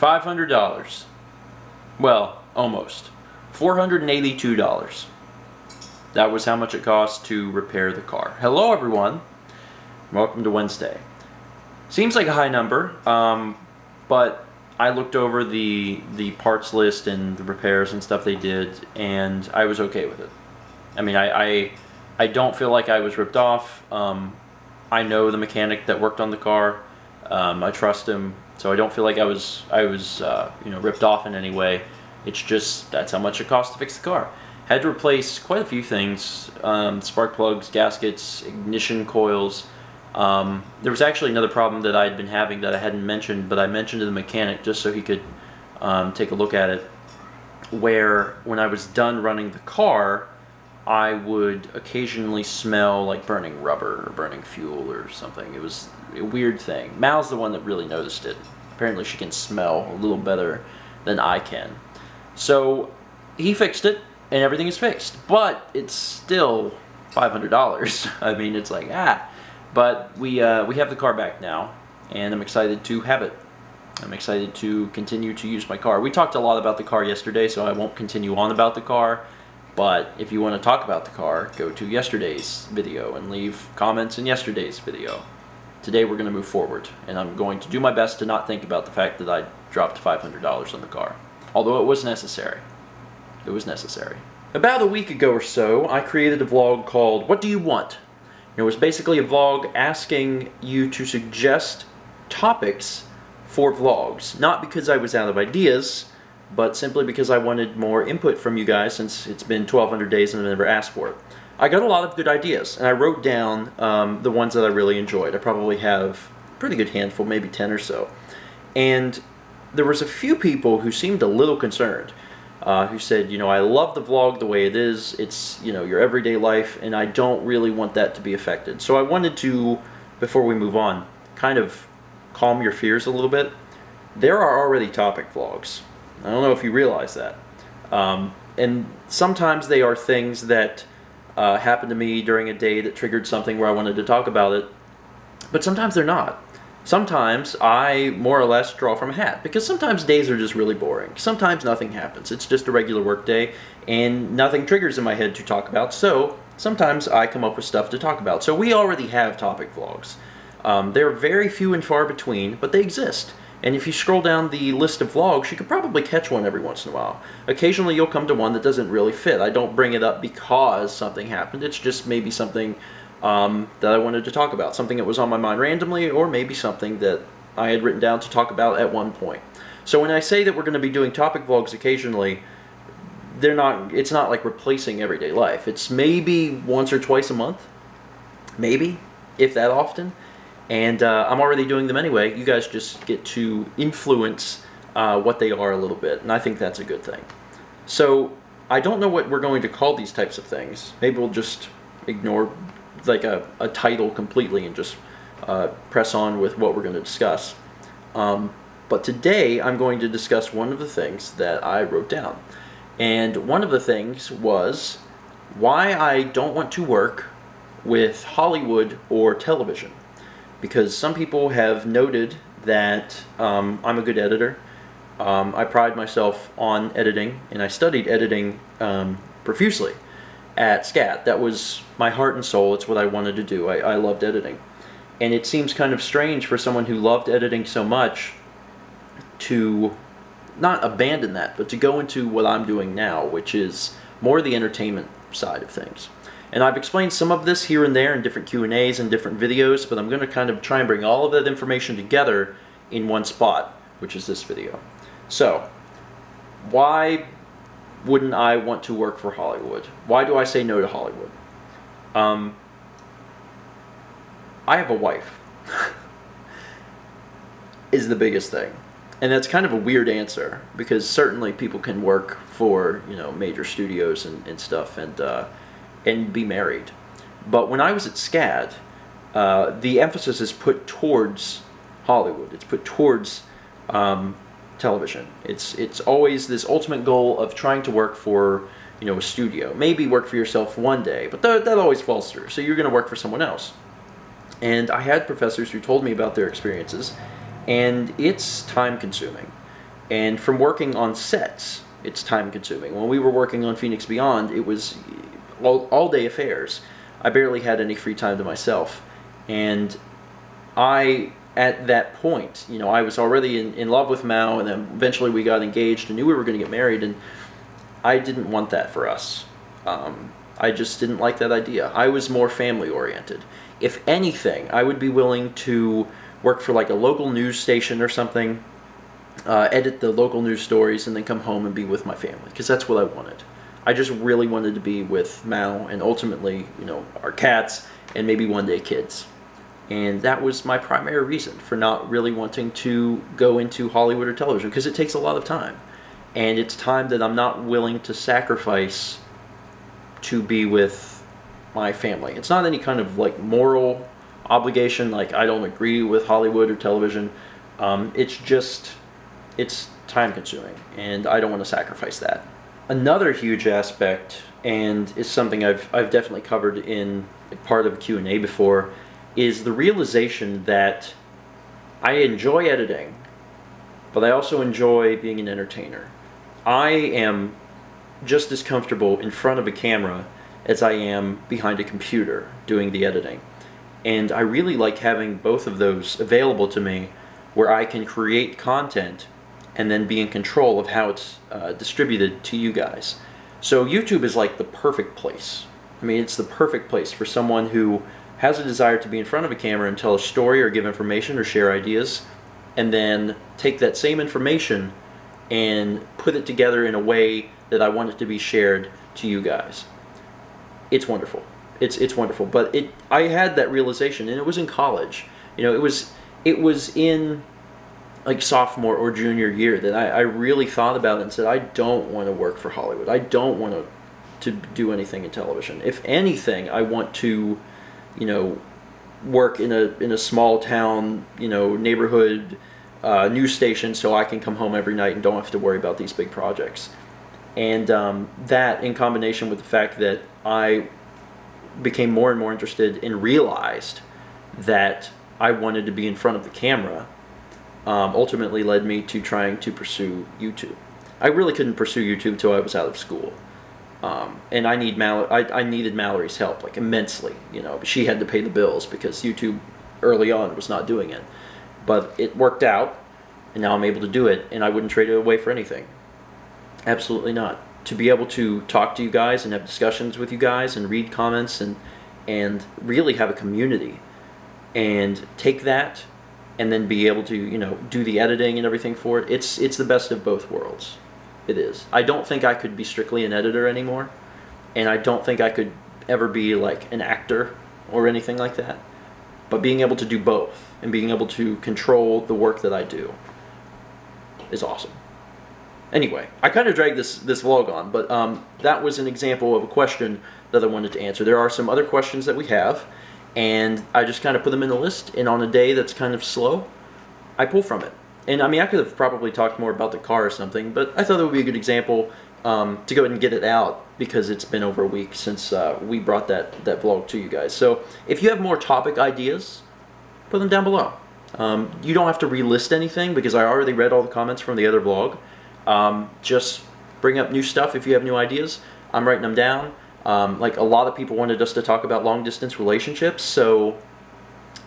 $500. Well, almost. $482. That was how much it cost to repair the car. Hello everyone. Welcome to Wednesday. Seems like a high number, but I looked over the parts list and the repairs and stuff they did, and I was okay with it. I mean, I don't feel like I was ripped off. I know the mechanic that worked on the car. I trust him, so I don't feel like I was ripped off in any way. It's just that's how much it cost to fix the car. Had to replace quite a few things: spark plugs, gaskets, ignition coils. There was actually another problem that I had been having that I hadn't mentioned, but I mentioned to the mechanic just so he could take a look at it, where when I was done running the car, I would occasionally smell like burning rubber or burning fuel or something. It was a weird thing. Mal's the one that really noticed it. Apparently she can smell a little better than I can. So he fixed it and everything is fixed, but it's still $500. I mean, it's like, but we have the car back now, and I'm excited to have it. I'm excited to continue to use my car. We talked a lot about the car yesterday, so I won't continue on about the car. But if you want to talk about the car, go to yesterday's video and leave comments in yesterday's video. Today we're going to move forward, and I'm going to do my best to not think about the fact that I dropped $500 on the car. Although it was necessary. It was necessary. About a week ago or so, I created a vlog called What Do You Want? It was basically a vlog asking you to suggest topics for vlogs. Not because I was out of ideas, but simply because I wanted more input from you guys since it's been 1,200 days and I've never asked for it. I got a lot of good ideas, and I wrote down the ones that I really enjoyed. I probably have a pretty good handful, maybe 10 or so. And there was a few people who seemed a little concerned, who said, I love the vlog the way it is. It's, your everyday life, and I don't really want that to be affected. So I wanted to, before we move on, kind of calm your fears a little bit. There are already topic vlogs. I don't know if you realize that. And sometimes they are things that happened to me during a day that triggered something where I wanted to talk about it. But sometimes they're not. Sometimes I more or less draw from a hat, because sometimes days are just really boring. Sometimes nothing happens. It's just a regular work day, and nothing triggers in my head to talk about. So sometimes I come up with stuff to talk about. So we already have topic vlogs. They're very few and far between, but they exist. And if you scroll down the list of vlogs, you could probably catch one every once in a while. Occasionally you'll come to one that doesn't really fit. I don't bring it up because something happened. It's just maybe something that I wanted to talk about. Something that was on my mind randomly, or maybe something that I had written down to talk about at one point. So when I say that we're going to be doing topic vlogs occasionally, it's not like replacing everyday life. It's maybe once or twice a month. Maybe, if that often. And I'm already doing them anyway. You guys just get to influence what they are a little bit, and I think that's a good thing. So I don't know what we're going to call these types of things. Maybe we'll just ignore like a title completely and just press on with what we're going to discuss. But today I'm going to discuss one of the things that I wrote down. And one of the things was why I don't want to work with Hollywood or television. Because some people have noted that I'm a good editor. I pride myself on editing, and I studied editing profusely at SCAT. That was my heart and soul. It's what I wanted to do. I loved editing. And it seems kind of strange for someone who loved editing so much to not abandon that, but to go into what I'm doing now, which is more the entertainment side of things. And I've explained some of this here and there in different Q&As and different videos, but I'm going to kind of try and bring all of that information together in one spot, which is this video. So, why wouldn't I want to work for Hollywood? Why do I say no to Hollywood? I have a wife, is the biggest thing. And that's kind of a weird answer, because certainly people can work for, major studios and stuff, and be married. But when I was at SCAD, the emphasis is put towards Hollywood. It's put towards television. It's always this ultimate goal of trying to work for a studio. Maybe work for yourself one day, but that always falls through. So you're going to work for someone else. And I had professors who told me about their experiences, and it's time consuming. And from working on sets, it's time consuming. When we were working on Phoenix Beyond, it was all day affairs. I barely had any free time to myself. And at that point, I was already in love with Mao, and then eventually we got engaged and knew we were going to get married, and I didn't want that for us. I just didn't like that idea. I was more family oriented. If anything, I would be willing to work for like a local news station or something, edit the local news stories, and then come home and be with my family, because that's what I wanted. I just really wanted to be with Mao and ultimately, our cats and maybe one day kids. And that was my primary reason for not really wanting to go into Hollywood or television, because it takes a lot of time. And it's time that I'm not willing to sacrifice to be with my family. It's not any kind of like moral obligation, like I don't agree with Hollywood or television. It's time consuming, and I don't want to sacrifice that. Another huge aspect, and is something I've definitely covered in part of a Q&A before, is the realization that I enjoy editing, but I also enjoy being an entertainer. I am just as comfortable in front of a camera as I am behind a computer doing the editing. And I really like having both of those available to me, where I can create content and then be in control of how it's distributed to you guys. So YouTube is like the perfect place. I mean, it's the perfect place for someone who has a desire to be in front of a camera and tell a story or give information or share ideas, and then take that same information and put it together in a way that I want it to be shared to you guys. It's wonderful. It's wonderful. But I had that realization, and it was in college. It was in like sophomore or junior year that I really thought about it and said, I don't want to work for Hollywood. I don't want to do anything in television. If anything, I want to, work in a small town, neighborhood news station, so I can come home every night and don't have to worry about these big projects. And that, in combination with the fact that I became more and more interested and realized that I wanted to be in front of the camera, ultimately led me to trying to pursue YouTube. I really couldn't pursue YouTube till I was out of school. And I needed Mallory's help, like immensely. She had to pay the bills because YouTube early on was not doing it. But it worked out, and now I'm able to do it, and I wouldn't trade it away for anything. Absolutely not. To be able to talk to you guys and have discussions with you guys and read comments and really have a community, and take that and then be able to do the editing and everything for it. It's the best of both worlds. It is. I don't think I could be strictly an editor anymore, and I don't think I could ever be like an actor or anything like that. But being able to do both and being able to control the work that I do is awesome. Anyway, I kind of dragged this vlog on, but that was an example of a question that I wanted to answer. There are some other questions that we have, and I just kind of put them in a list, and on a day that's kind of slow, I pull from it. And I mean, I could have probably talked more about the car or something, but I thought it would be a good example to go ahead and get it out, because it's been over a week since we brought that vlog to you guys. So if you have more topic ideas, put them down below. You don't have to relist anything, because I already read all the comments from the other vlog. Just bring up new stuff if you have new ideas. I'm writing them down. Like a lot of people wanted us to talk about long distance relationships, so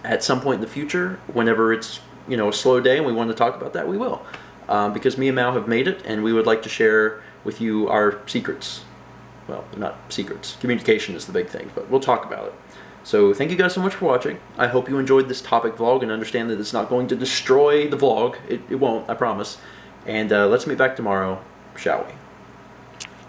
at some point in the future, whenever it's a slow day and we want to talk about that, we will. Because me and Mao have made it, and we would like to share with you our secrets. Well, not secrets. Communication is the big thing, but we'll talk about it. So thank you guys so much for watching. I hope you enjoyed this topic vlog and understand that it's not going to destroy the vlog. It won't, I promise. And let's meet back tomorrow, shall we?